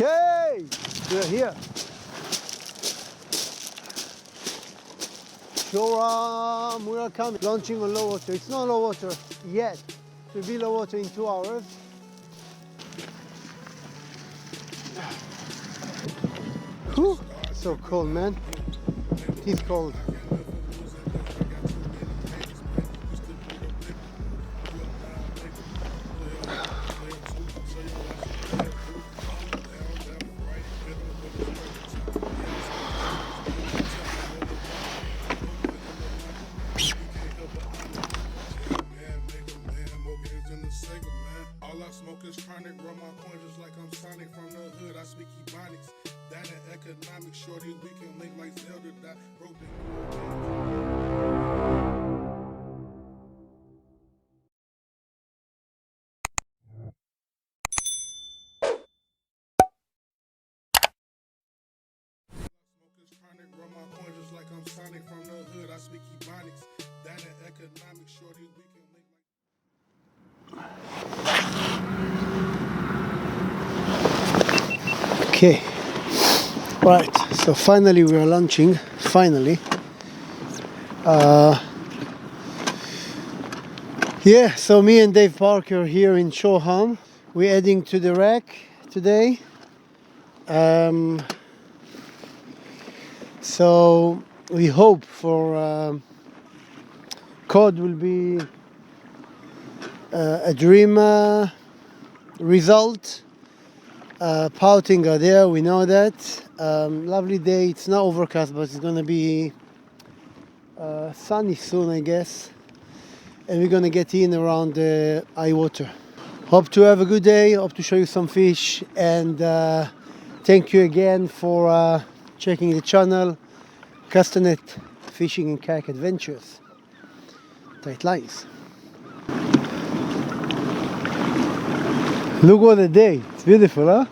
Okay, we're here. Shoreham, we are coming. Launching on low water. It's not low water yet. It will be low water in 2 hours. Whew, so cold, man. It is cold. Shorty, we can link like Zelda that broke run my coin just like I'm Sonic from the hood. I speak Ebonics. That and economics, shorty, we can link like. Okay. Right, so finally we are launching, finally. Yeah, so me and Dave Parker here in Shoreham. We're heading to the wreck today. So we hope for code will be a dream result. Pouting are there, we know that. Lovely day, it's not overcast, but it's gonna be sunny soon, I guess. And we're gonna get in around the high water. Hope to have a good day, hope to show you some fish, and thank you again for checking the channel. Castanet Fishing and Kayak Adventures. Tight lines. Look what a day, it's beautiful, huh?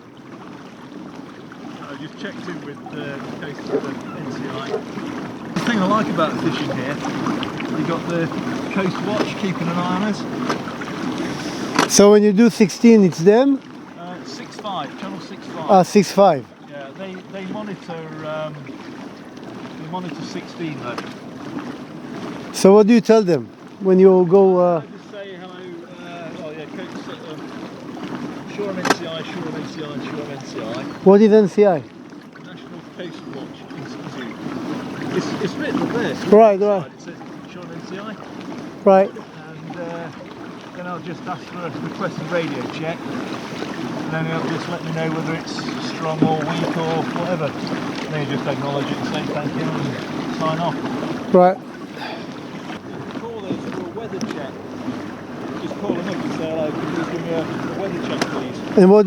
I just checked in with the coast of the NCI. The thing I like about fishing here, you've got the coast watch keeping an eye on us. So when you do 16, it's them? 6.5, channel 6.5. Ah, 6.5. Yeah, they monitor 16 though. So what do you tell them when you go? I just say hello, coast Shoreham NCI, Shoreham NCI and Shoreham NCI. What is NCI? National Coast Watch Institute. It's written up there. Right. It says Shoreham NCI. Right. And then I'll just ask for a requested radio check. And then it'll just let me know whether it's strong or weak or whatever. And then you just acknowledge it and say thank you and sign off. Right. Call those for a weather check. Just call them up and say hello, could you give me a weather check please? And what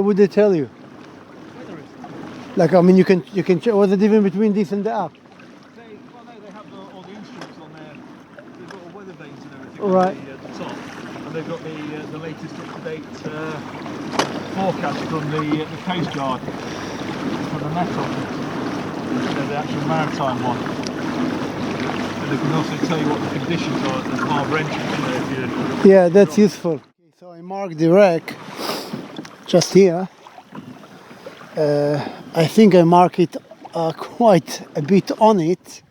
would they tell you? Weather is. Like, I mean, you can check. What's the difference between this and the app? They have all the instruments on there. They've got all weather vanes and everything Right. on the top. And they've got the latest up-to-date forecast from the Coast Guard, from the metal, the actual maritime one. And they can also tell you what the conditions are at the harbour entrance. Yeah, that's useful. So I marked the wreck just here. I think I mark it quite a bit on it.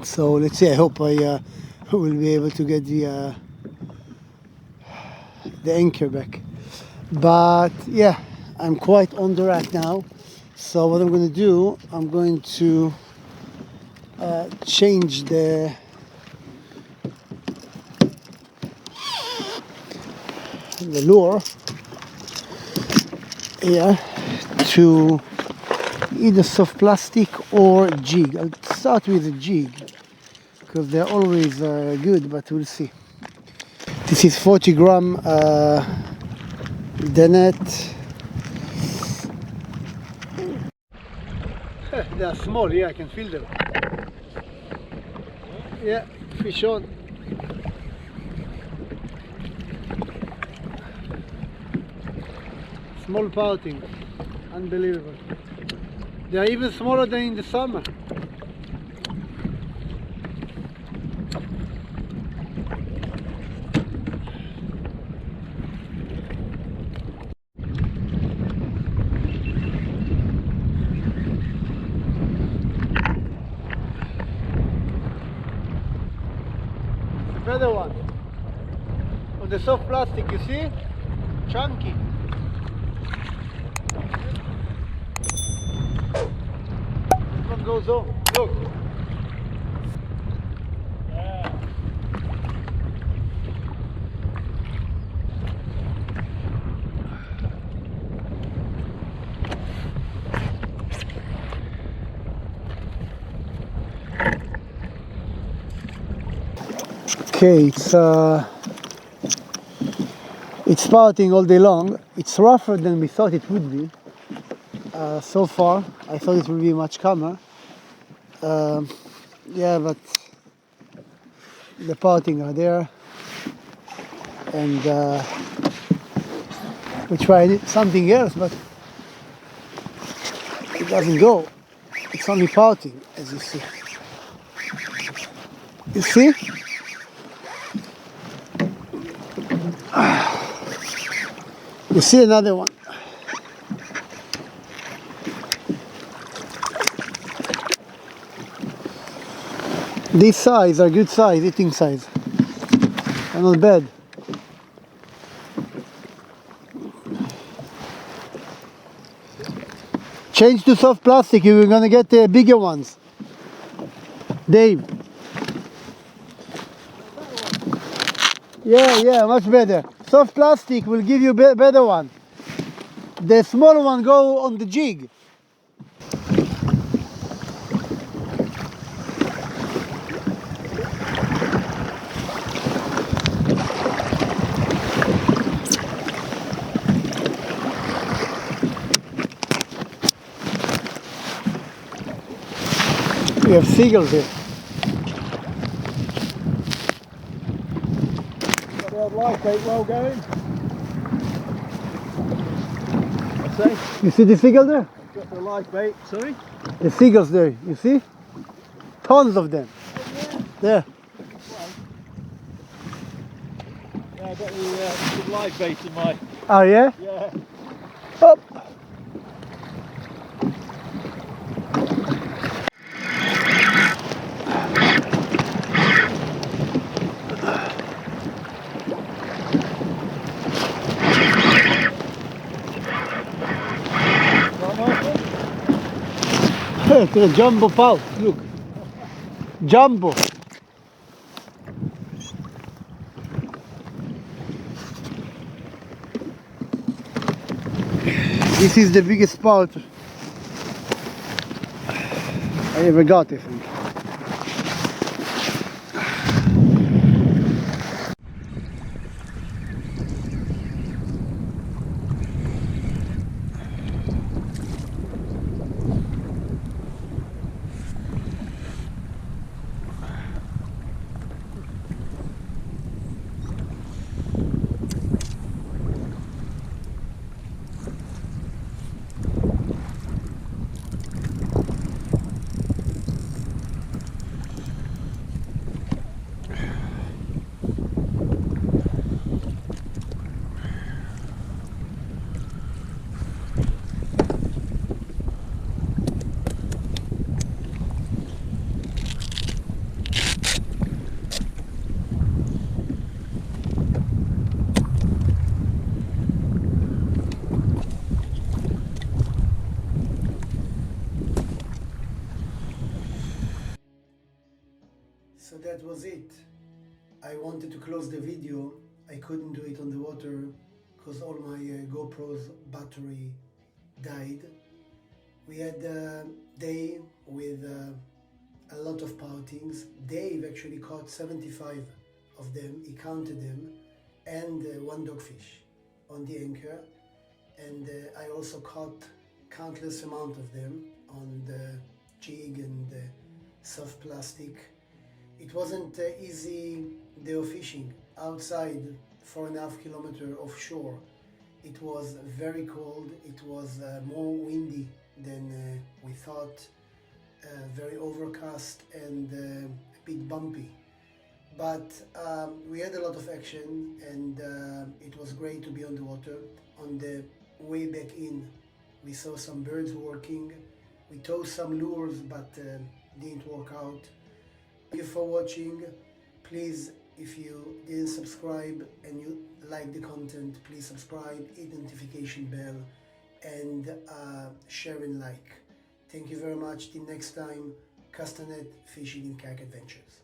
So let's see. I hope I will be able to get the anchor back. But yeah, I'm quite on the wreck now. So what I'm going to do, I'm going to change the lure here to either soft plastic or jig. I'll start with a jig because they're always good, but we'll see. This is 40 gram the net. They are small, yeah, I can feel them. Yeah, fish on. Small pouting, unbelievable. They are even smaller than in the summer. another one. On the soft plastic, you see? Chunky. This one goes on. Look. Yeah. Okay, it's spouting all day long. It's rougher than we thought it would be. So far, I thought it would be much calmer. Yeah, but the pouting are there, and we tried something else, but it doesn't go. It's only pouting, as you see. You see? You see another one. These size are good size, eating size. They're not bad. Change to soft plastic, you're gonna get the bigger ones. Dave. Yeah, much better. Soft plastic will give you better one. The small one go on the jig. We have seagulls here. Got the old life bait well going. I say, You see the seagull there? got the life bait, sorry? The seagulls there, you see? Tons of them. There. Yeah, I got the live bait in my, Oh yeah? yeah. Up. It's a jumbo pout, look. Jumbo. This is the biggest pout I ever got, I think. So that was it. I wanted to close the video. I couldn't do it on the water because all my GoPro's battery died. We had a day with a lot of poutings. Dave actually caught 75 of them, he counted them, and one dogfish on the anchor. And I also caught countless amount of them on the jig and the soft plastic. It wasn't easy day of fishing outside 4.5 kilometers offshore. It was very cold, it was more windy than we thought, very overcast and a bit bumpy. But we had a lot of action and it was great to be on the water. On the way back in, we saw some birds working. We tossed some lures but didn't work out. Thank you for watching. Please If you didn't subscribe and you like the content, please subscribe, hit the notification bell, and share and like. Thank you very much. Till next time, Castanet Fishing and Kayak Adventures.